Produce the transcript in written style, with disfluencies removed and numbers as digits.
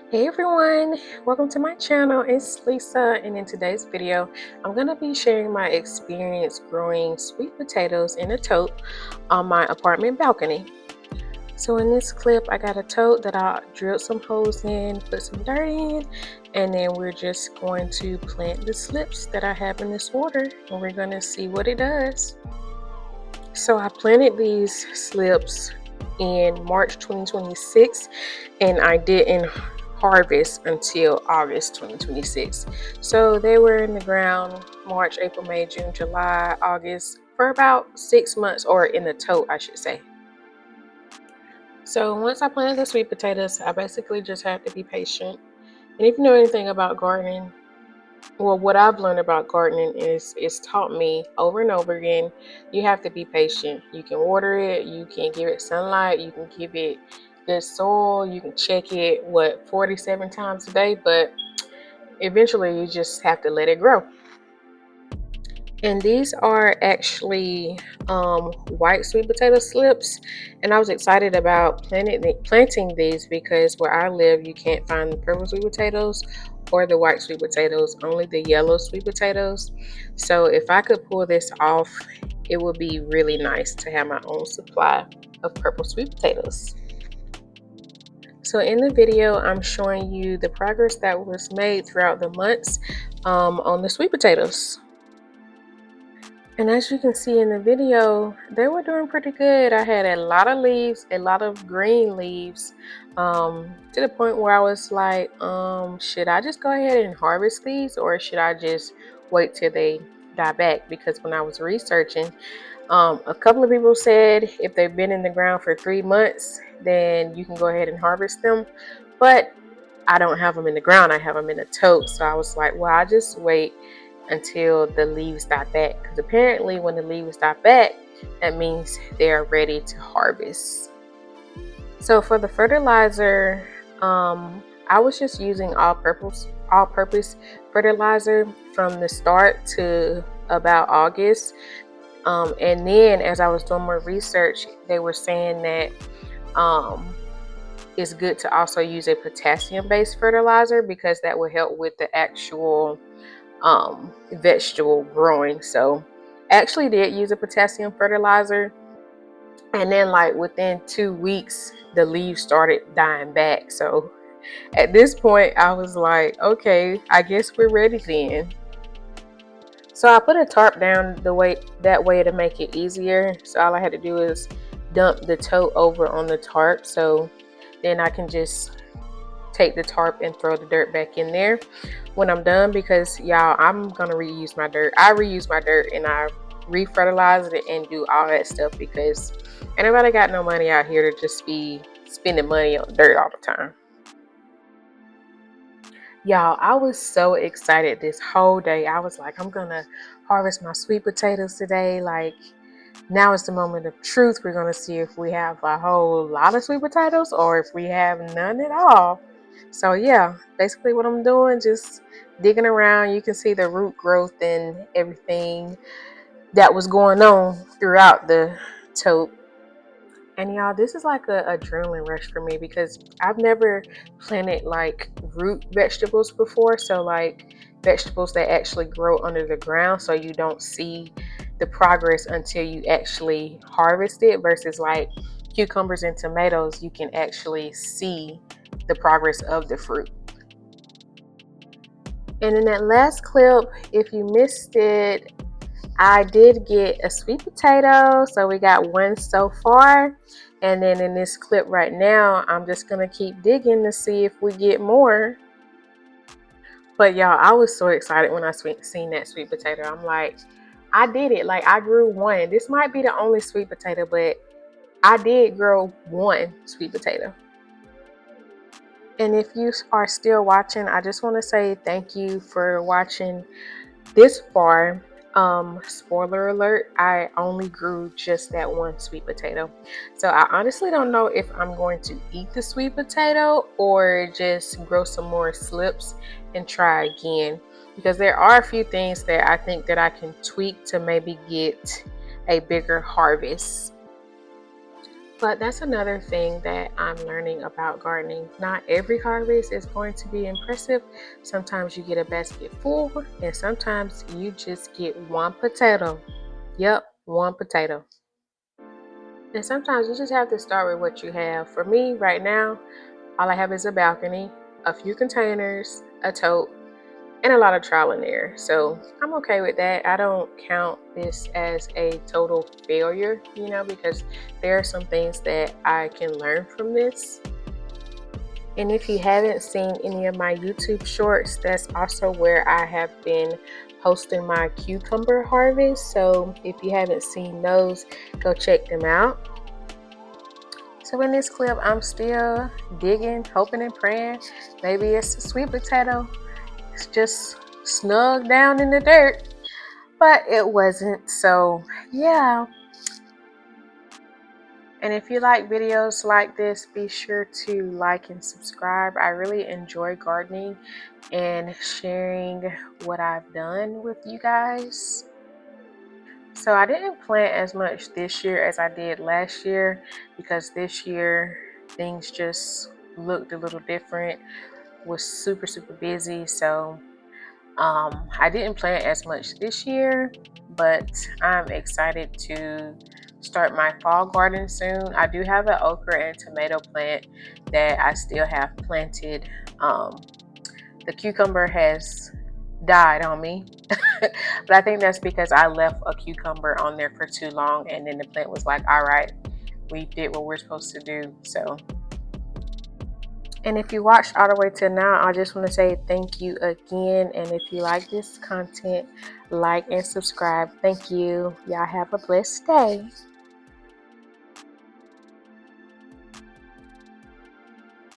Hey everyone, welcome to my channel. It's Lisa, and in today's video, I'm going to be sharing my experience growing sweet potatoes in a tote on my apartment balcony. So in this clip, I got a tote that I drilled some holes in, put some dirt in, and then we're just going to plant the slips that I have in this water, and we're going to see what it does. So I planted these slips in March 2026, and I didn't harvest until August 2026. So they were in the ground March, April, May, June, July, August for about 6 months, or in the tote, I should say. So once I planted the sweet potatoes, I basically just had to be patient. And if you know anything about gardening, well, what I've learned about gardening is it's taught me over and over again, you have to be patient. You can water it, you can give it sunlight, you can give it good soil, you can check it 47 times a day, but eventually you just have to let it grow. And these are actually white sweet potato slips, and I was excited about planting these because where I live you can't find the purple sweet potatoes or the white sweet potatoes, only the yellow sweet potatoes. So if I could pull this off, it would be really nice to have my own supply of purple sweet potatoes. So in the video, I'm showing you the progress that was made throughout the months on the sweet potatoes. And as you can see in the video, they were doing pretty good. I had a lot of leaves, a lot of green leaves, to the point where I was like, should I just go ahead and harvest these, or should I just wait till they die back? Because when I was researching, a couple of people said if they've been in the ground for 3 months, then you can go ahead and harvest them. But I don't have them in the ground, I have them in a tote. So I was like, well, I just wait until the leaves die back, because apparently when the leaves die back, that means they're ready to harvest. So for the fertilizer, I was just using all-purpose fertilizer from the start to about August. And then as I was doing more research, they were saying that it's good to also use a potassium-based fertilizer because that will help with the actual vegetable growing. So I actually did use a potassium fertilizer, and then like within 2 weeks the leaves started dying back. So at this point I was like, okay, I guess we're ready then. So I put a tarp down that way to make it easier. So all I had to do is dump the tote over on the tarp, so then I can just take the tarp and throw the dirt back in there when I'm done, because y'all, I'm gonna reuse my dirt. I reuse my dirt and I re-fertilize it and do all that stuff, because anybody got no money out here to just be spending money on dirt all the time. Y'all, I was so excited this whole day. I was like, I'm gonna harvest my sweet potatoes today. Like, now is the moment of truth. We're gonna see if we have a whole lot of sweet potatoes or if we have none at all. So yeah, basically what I'm doing, just digging around. You can see the root growth and everything that was going on throughout the tote. And y'all, this is like a adrenaline rush for me because I've never planted like root vegetables before. So like vegetables that actually grow under the ground, so you don't see the progress until you actually harvest it, versus like cucumbers and tomatoes, you can actually see the progress of the fruit. And in that last clip, if you missed it, I did get a sweet potato, so we got one so far. And then in this clip right now, I'm just gonna keep digging to see if we get more. But y'all, I was so excited when I seen that sweet potato. I'm like, I did it. Like, I grew one. This might be the only sweet potato, but I did grow one sweet potato. And if you are still watching, I just want to say thank you for watching this far. Spoiler alert, I only grew just that one sweet potato. So I honestly don't know if I'm going to eat the sweet potato or just grow some more slips and try again, because there are a few things that I think that I can tweak to maybe get a bigger harvest. But that's another thing that I'm learning about gardening. Not every harvest is going to be impressive. Sometimes you get a basket full, and sometimes you just get one potato. Yep, one potato. And sometimes you just have to start with what you have. For me, right now, all I have is a balcony, a few containers, a tote, and a lot of trial and error. So I'm okay with that. I don't count this as a total failure, because there are some things that I can learn from this. And if you haven't seen any of my YouTube shorts, that's also where I have been posting my cucumber harvest. So if you haven't seen those, go check them out. So in this clip, I'm still digging, hoping and praying. Maybe it's a sweet potato. It's just snug down in the dirt, but it wasn't. So yeah. And if you like videos like this, be sure to like and subscribe. I really enjoy gardening and sharing what I've done with you guys. So I didn't plant as much this year as I did last year because this year things just looked a little different. Was super busy, so I didn't plant as much this year, but I'm excited to start my fall garden soon. I do have an okra and tomato plant that I still have planted. The cucumber has died on me, but I think that's because I left a cucumber on there for too long, and then the plant was like, all right, we did what we're supposed to do. So, and if you watched all the way till now, I just want to say thank you again. And if you like this content, like and subscribe. Thank you. Y'all have a blessed day.